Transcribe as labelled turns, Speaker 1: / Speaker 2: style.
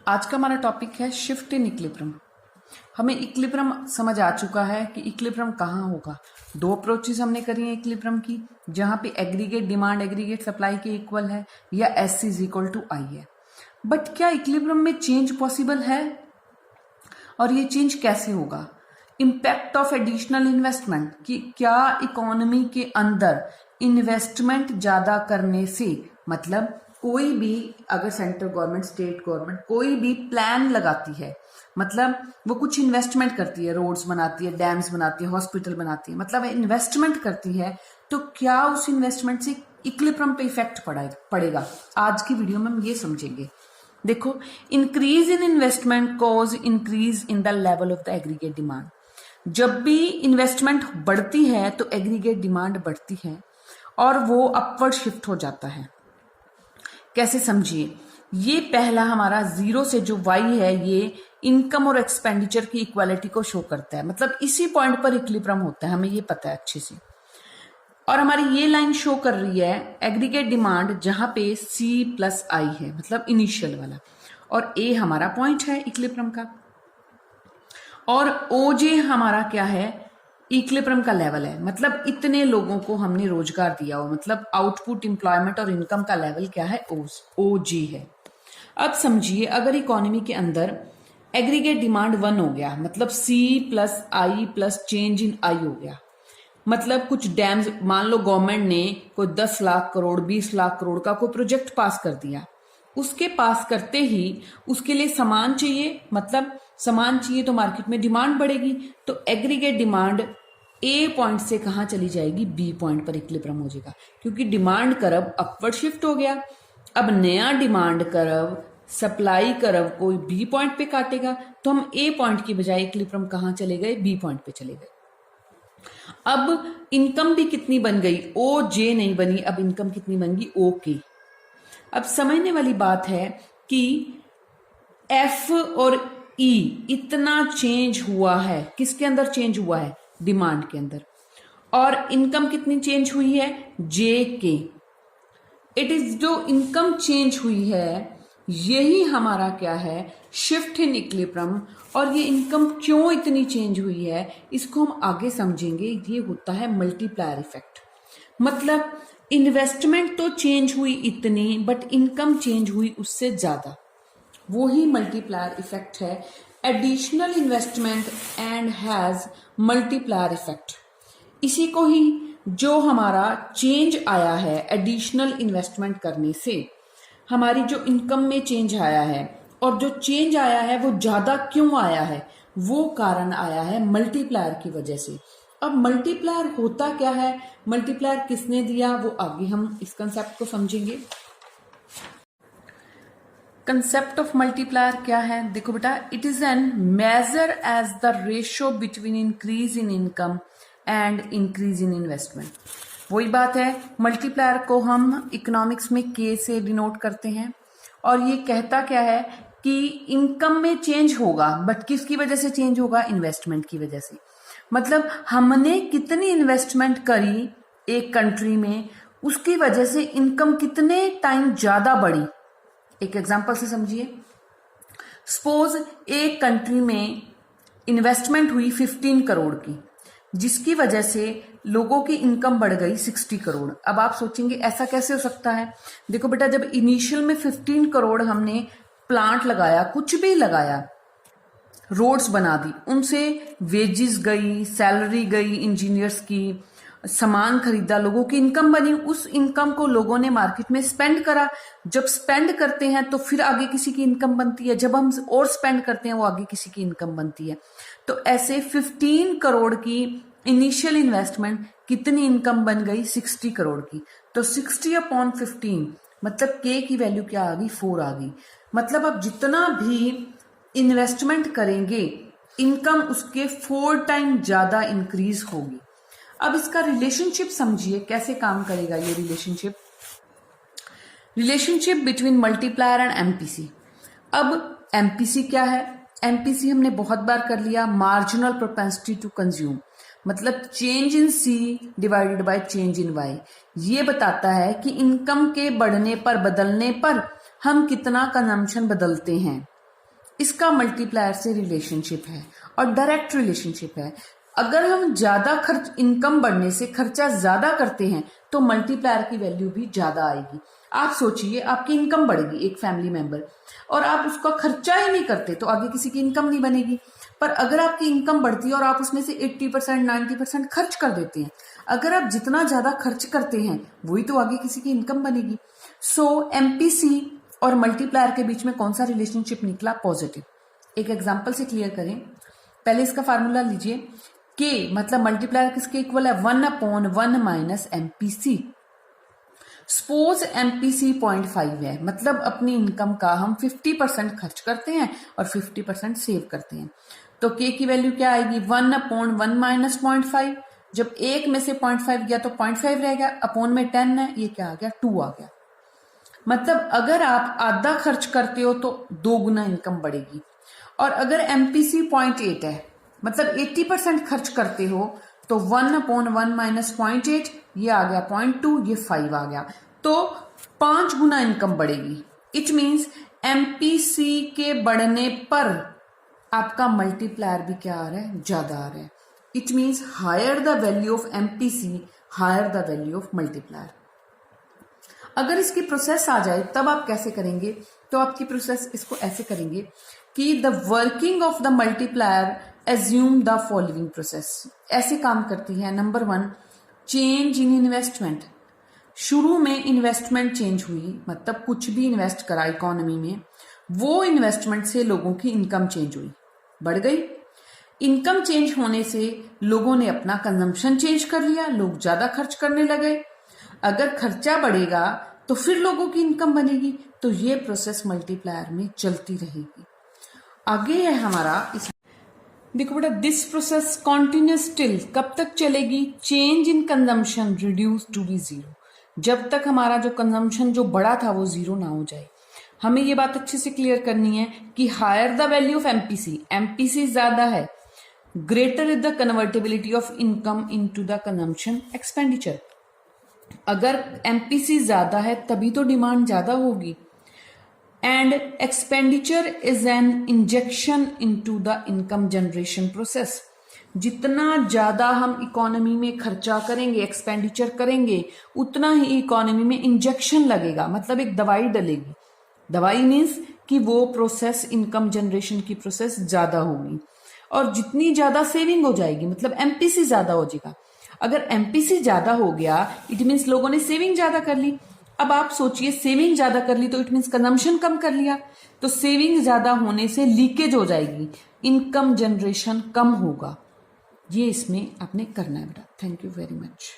Speaker 1: आज का हमारा टॉपिक है शिफ्ट इन इक्विलिब्रियम। हमें इक्विलिब्रियम समझ आ चुका है कि इक्विलिब्रियम कहाँ होगा। दो अप्रोचेस हमने करी हैं इक्विलिब्रियम की, जहां पे एग्रीगेट डिमांड एग्रीगेट सप्लाई के इक्वल है या एस इज इक्वल टू आई है। बट क्या इक्विलिब्रियम में चेंज पॉसिबल है और ये चेंज कैसे होगा? इम्पैक्ट ऑफ एडिशनल इन्वेस्टमेंट, कि क्या इकोनॉमी के अंदर इन्वेस्टमेंट ज्यादा करने से, मतलब कोई भी अगर सेंट्रल गवर्नमेंट स्टेट गवर्नमेंट कोई भी प्लान लगाती है, मतलब वो कुछ इन्वेस्टमेंट करती है, रोड्स बनाती है, डैम्स बनाती है, हॉस्पिटल बनाती है, मतलब इन्वेस्टमेंट करती है, तो क्या उस इन्वेस्टमेंट से इक्विलिब्रियम पे इफेक्ट पड़ेगा? आज की वीडियो में हम ये समझेंगे। देखो, increase in investment cause increase in the level of the aggregate demand. जब भी इन्वेस्टमेंट बढ़ती है तो एग्रीगेट डिमांड बढ़ती है और वो अपवर्ड शिफ्ट हो जाता है। कैसे समझिए? ये पहला हमारा जीरो से जो वाई है, ये इनकम और एक्सपेंडिचर की इक्वालिटी को शो करता है, मतलब इसी पॉइंट पर इक्विलिब्रियम होता है, हमें ये पता है अच्छे से। और हमारी ये लाइन शो कर रही है एग्रीगेट डिमांड, जहां पे सी प्लस आई है, मतलब इनिशियल वाला, और ए हमारा पॉइंट है इक्विलिब्रियम का, और ओ जे हमारा क्या है? इक्विलिब्रियम का लेवल है, मतलब इतने लोगों को हमने रोजगार दिया हो, मतलब आउटपुट, एम्प्लॉयमेंट और इनकम का लेवल क्या है? ओ जी है। अब समझिए, अगर इकोनॉमी के अंदर एग्रीगेट डिमांड 1 हो गया, मतलब C plus I plus change in I हो गया, मतलब कुछ डैम्स, मान लो गवर्नमेंट ने कोई 10 लाख करोड़ 20 लाख करोड़ का कोई प्रोजेक्ट पास कर दिया, उसके पास करते ही उसके लिए सामान चाहिए, मतलब सामान चाहिए तो मार्केट में डिमांड बढ़ेगी, तो एग्रीगेट डिमांड ए पॉइंट से कहां चली जाएगी? बी पॉइंट पर इक्विलिब्रियम हो जाएगा, क्योंकि डिमांड कर्व अपवर्ड शिफ्ट हो गया। अब नया डिमांड कर्व, सप्लाई कर्व को बी पॉइंट पे काटेगा, तो हम ए पॉइंट की बजाय इक्विलिब्रियम कहां चले गए? बी पॉइंट पे चले गए। अब इनकम भी कितनी बन गई? ओ जे नहीं बनी, अब इनकम कितनी बन गई? ओ के। अब समझने वाली बात है कि एफ और ई इतना चेंज हुआ है, किसके अंदर चेंज हुआ है? डिमांड के अंदर। और इनकम कितनी चेंज हुई है? जे के। इट इज जो इनकम चेंज हुई है, यही हमारा क्या है? Shift in equilibrium. और ये इनकम क्यों इतनी चेंज हुई है, इसको हम आगे समझेंगे। ये होता है मल्टीप्लायर इफेक्ट, मतलब इन्वेस्टमेंट तो चेंज हुई इतनी, बट इनकम चेंज हुई उससे ज्यादा, वो ही मल्टीप्लायर इफेक्ट है। Additional investment and has multiplier effect. इसी को ही जो हमारा चेंज आया है एडिशनल इन्वेस्टमेंट करने से, हमारी जो इनकम में चेंज आया है, और जो चेंज आया है वो ज्यादा क्यों आया है? वो कारण आया है मल्टीप्लायर की वजह से। अब मल्टीप्लायर होता क्या है, मल्टीप्लायर किसने दिया, वो आगे हम इस कंसेप्ट को समझेंगे। कंसेप्ट ऑफ मल्टीप्लायर क्या है? देखो बेटा, it is an major as the ratio between increase in income and increase in investment. वही बात है, मल्टीप्लायर को हम इकोनॉमिक्स में के से डिनोट करते हैं, और ये कहता क्या है कि इनकम में चेंज होगा, बट किसकी वजह से चेंज होगा? इन्वेस्टमेंट की वजह से। मतलब हमने कितनी इन्वेस्टमेंट करी एक कंट्री में, उसकी वजह से इनकम कितने टाइम ज्यादा बढ़ी। एक एग्जांपल से समझिए। सपोज एक कंट्री में इन्वेस्टमेंट हुई 15 करोड़ की, जिसकी वजह से लोगों की इनकम बढ़ गई 60 करोड़। अब आप सोचेंगे ऐसा कैसे हो सकता है? देखो बेटा, जब इनिशियल में 15 करोड़ हमने प्लांट लगाया, कुछ भी लगाया, रोड्स बना दी, उनसे वेजेस गई, सैलरी गई इंजीनियर्स की, सामान खरीदा, लोगों की इनकम बनी, उस इनकम को लोगों ने मार्केट में स्पेंड करा। जब स्पेंड करते हैं तो फिर आगे किसी की इनकम बनती है, जब हम और स्पेंड करते हैं वो आगे किसी की इनकम बनती है। तो ऐसे 15 करोड़ की इनिशियल इन्वेस्टमेंट, कितनी इनकम बन गई? 60 करोड़ की। तो 60/15, मतलब के की वैल्यू क्या आ गई? 4 आ गई। मतलब अब जितना भी इन्वेस्टमेंट करेंगे, इनकम उसके 4 टाइम ज्यादा इंक्रीज होगी। अब इसका रिलेशनशिप समझिए, कैसे काम करेगा ये relationship between multiplier and MPC. अब एमपीसी क्या है? एमपीसी हमने बहुत बार कर लिया, मार्जिनल प्रोपेंसिटी टू कंज्यूम, मतलब change in C divided by change in Y. ये बताता है कि इनकम के बढ़ने पर, बदलने पर हम कितना कंजम्पशन बदलते हैं। इसका मल्टीप्लायर से रिलेशनशिप है और डायरेक्ट रिलेशनशिप है। अगर हम ज्यादा खर्च, इनकम बढ़ने से खर्चा ज्यादा करते हैं तो मल्टीप्लायर की वैल्यू भी ज्यादा आएगी। आप सोचिए, आपकी इनकम बढ़ेगी एक फैमिली मेंबर और आप उसका खर्चा ही नहीं करते तो आगे किसी की इनकम नहीं बनेगी। पर अगर आपकी इनकम बढ़ती है और आप उसमें से 80% 90% खर्च कर देते हैं, अगर आप जितना ज्यादा खर्च करते हैं वही तो आगे किसी की इनकम बनेगी। सो एमपीसी और मल्टीप्लायर के बीच में कौन सा रिलेशनशिप निकला? पॉजिटिव। एक एग्जांपल से क्लियर करें। पहले इसका फार्मूला लीजिए। के मतलब मल्टीप्लायर किसके इक्वल है? 1/1 माइनस एमपीसी। सपोज एमपीसी 0.5 है, मतलब अपनी इनकम का हम 50% खर्च करते हैं और 50% सेव करते हैं। तो के की वैल्यू क्या आएगी? 1/1 माइनस 0.5। जब एक में से 0.5 गया तो 0.5 रह गया, अपॉन में 10 है, ये क्या आ गया? 2 आ गया। मतलब अगर आप आधा खर्च करते हो तो 2 गुना इनकम बढ़ेगी। और अगर एमपीसी 0.8 है, मतलब 80% खर्च करते हो तो 1/1 माइनस 0.8, ये आ गया 0.2, ये 5 आ गया, तो 5 गुना इनकम बढ़ेगी। इट मीन्स एमपीसी के बढ़ने पर आपका मल्टीप्लायर भी क्या आ रहा है? ज्यादा आ रहा है। It means higher the value of MPC, higher the value of multiplier. अगर इसकी प्रोसेस आ जाए तब आप कैसे करेंगे? तो आपकी प्रोसेस इसको ऐसे करेंगे कि the working of the multiplier assume the following process. ऐसे काम करती है। Number 1, change in investment. शुरू में इन्वेस्टमेंट चेंज हुई, मतलब कुछ भी इन्वेस्ट करा इकोनॉमी में, वो इन्वेस्टमेंट से लोगों की इनकम चेंज हुई, बढ़ गई। इनकम चेंज होने से लोगों ने अपना कंजम्पशन चेंज कर लिया, लोग ज्यादा खर्च करने लगे। अगर खर्चा बढ़ेगा तो फिर लोगों की इनकम बनेगी, तो ये प्रोसेस मल्टीप्लायर में चलती रहेगी। आगे है हमारा देखो बेटा, दिस प्रोसेस कॉन्टिन्यूस टिल, कब तक चलेगी? Change in consumption reduce to be 0, जब तक हमारा जो कंजम्पशन जो बड़ा था वो 0 ना हो जाए। हमें ये बात अच्छे से क्लियर करनी है कि higher the value of MPC, MPC ज्यादा है, greater is the convertibility of income into the consumption expenditure. अगर एमपीसी ज्यादा है तभी तो डिमांड ज्यादा होगी। And expenditure is an injection into the income generation process. जितना ज्यादा हम इकोनॉमी में खर्चा करेंगे, एक्सपेंडिचर करेंगे, उतना ही इकोनॉमी में इंजेक्शन लगेगा, मतलब एक दवाई डलेगी। दवाई मीन्स कि वो प्रोसेस, इनकम जनरेशन की प्रोसेस ज्यादा होगी और जितनी ज्यादा सेविंग हो जाएगी, मतलब एमपीसी ज्यादा हो जाएगा। अगर एमपीसी ज्यादा हो गया इट मीन्स लोगों ने सेविंग ज्यादा कर ली। अब आप सोचिए, सेविंग ज्यादा कर ली तो इट मीन्स कंजम्पशन कम कर लिया, तो सेविंग ज्यादा होने से लीकेज हो जाएगी, इनकम जनरेशन कम होगा। ये इसमें आपने करना है बेटा। Thank you very much.